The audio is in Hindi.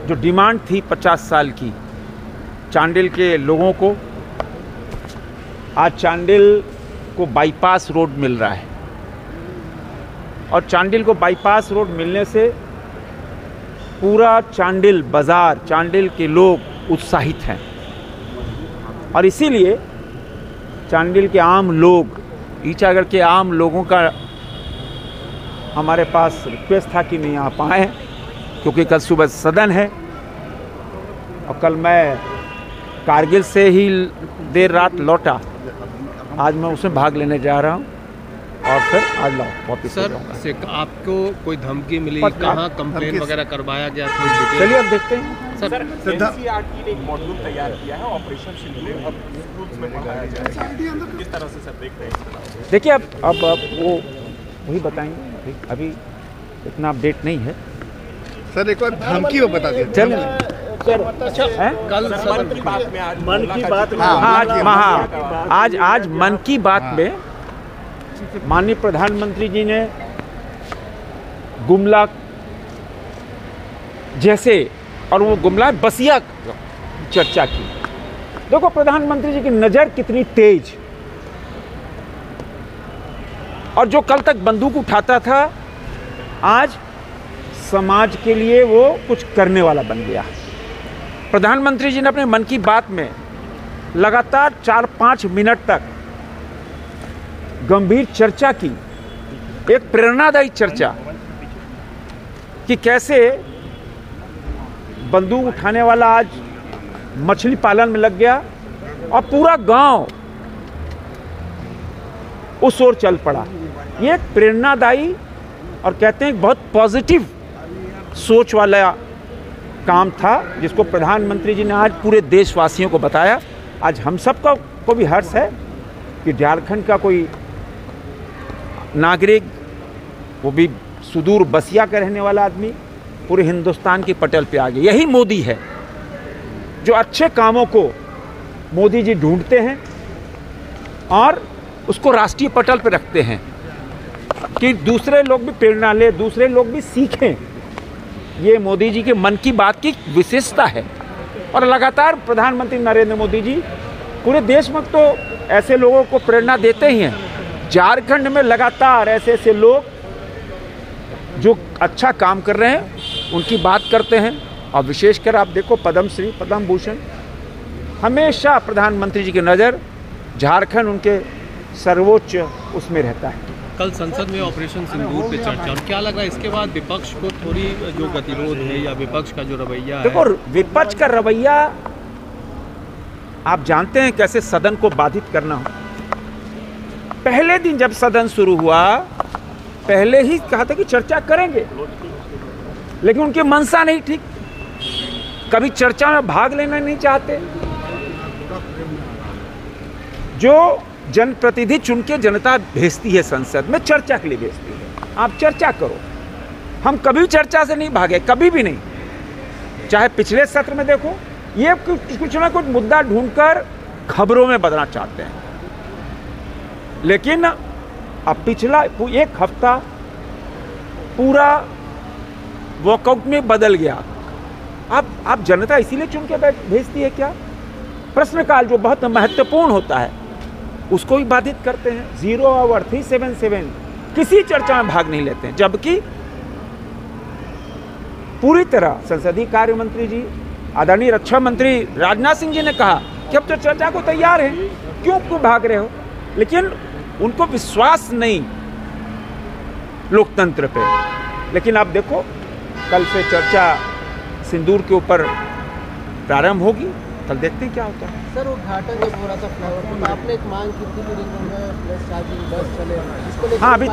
जो डिमांड थी 50 साल की चांडिल के लोगों को, आज चांडिल को बाईपास रोड मिल रहा है और चांडिल को बाईपास रोड मिलने से पूरा चांडिल बाजार, चांडिल के लोग उत्साहित हैं और इसीलिए चांडिल के आम लोग, ईचागढ़ के आम लोगों का हमारे पास रिक्वेस्ट था कि नहीं आ पाए क्योंकि कल सुबह सदन है और कल मैं कारगिल से ही देर रात लौटा, आज मैं उसमें भाग लेने जा रहा हूँ और फिर आज वापस सर से आपको कोई धमकी मिली, कहाँ कंप्लेन वगैरह करवाया गया? चलिए अब देखते हैं। सर एनसीईआरटी ने एक मॉड्यूल तैयार किया है ऑपरेशन सिंदूर, अब स्कूल्स में पढ़ाया जाएगा, किस तरह से सर देखते हैं? देखिए अब वो वही बताएंगे, अभी इतना अपडेट नहीं है। सर एक बार धमकी वो बता दें। चलिए कल मन की बात में आज आज मन की बात में माननीय प्रधानमंत्री जी ने गुमला जैसे, और वो गुमला बसिया चर्चा की। देखो प्रधानमंत्री जी की नजर कितनी तेज, और जो कल तक बंदूक उठाता था आज समाज के लिए वो कुछ करने वाला बन गया। प्रधानमंत्री जी ने अपने मन की बात में लगातार 4-5 मिनट तक गंभीर चर्चा की, एक प्रेरणादायी चर्चा कि कैसे बंदूक उठाने वाला आज मछली पालन में लग गया और पूरा गांव उस ओर चल पड़ा। ये एक प्रेरणादायी और कहते हैं बहुत पॉजिटिव सोच वाला काम था जिसको प्रधानमंत्री जी ने आज पूरे देशवासियों को बताया। आज हम सब को भी हर्ष है कि झारखंड का कोई नागरिक, वो भी सुदूर बसिया का रहने वाला आदमी, पूरे हिंदुस्तान की पटल पे आ गया। यही मोदी है जो अच्छे कामों को मोदी जी ढूंढते हैं और उसको राष्ट्रीय पटल पे रखते हैं कि दूसरे लोग भी प्रेरणा ले, दूसरे लोग भी सीखें। ये मोदी जी के मन की बात की विशेषता है और लगातार प्रधानमंत्री नरेंद्र मोदी जी पूरे देश में तो ऐसे लोगों को प्रेरणा देते ही हैं। झारखंड में लगातार ऐसे ऐसे लोग जो अच्छा काम कर रहे हैं उनकी बात करते हैं और विशेषकर आप देखो पद्मश्री, पद्म भूषण, हमेशा प्रधानमंत्री जी की नज़र झारखंड उनके सर्वोच्च उसमें रहता है। कल संसद में ऑपरेशन सिंदूर पे चर्चा, और क्या लग रहा है इसके बाद विपक्ष को थोड़ी जो गतिरोध है या विपक्ष का जो रवैया है? देखो विपक्ष का रवैया आप जानते हैं कैसे सदन को बाधित करना हो। पहले दिन जब सदन शुरू हुआ पहले ही कहा था कि चर्चा करेंगे, लेकिन उनकी मंशा नहीं ठीक, कभी चर्चा में भाग लेना नहीं चाहते। जो जनप्रतिनिधि चुन के जनता भेजती है संसद में, चर्चा के लिए भेजती है, आप चर्चा करो। हम कभी चर्चा से नहीं भागे, कभी भी नहीं। चाहे पिछले सत्र में देखो, ये कुछ ना कुछ मुद्दा ढूंढकर खबरों में बदलना चाहते हैं, लेकिन अब पिछला एक हफ्ता पूरा वॉकआउट में बदल गया। अब जनता इसीलिए चुन के भेजती है क्या? प्रश्नकाल जो बहुत महत्वपूर्ण होता है उसको भी बाधित करते हैं। 0 आवर 377 किसी चर्चा में भाग नहीं लेते हैं, जबकि पूरी तरह संसदीय कार्य मंत्री जी, आदरणीय रक्षा मंत्री राजनाथ सिंह जी ने कहा कि अब तो चर्चा को तैयार हैं, क्यों भाग रहे हो? लेकिन उनको विश्वास नहीं लोकतंत्र पे। लेकिन आप देखो कल से चर्चा सिंदूर के ऊपर प्रारंभ होगी, कल देखते हैं क्या होता है। सर उद्घाटन जब हो रहा था फ्लाईओवर, तो आपने एक मांग की थी कि रिंग रोड में प्लस चार्जिंग बस चले, इसको लेकर हाँ अभी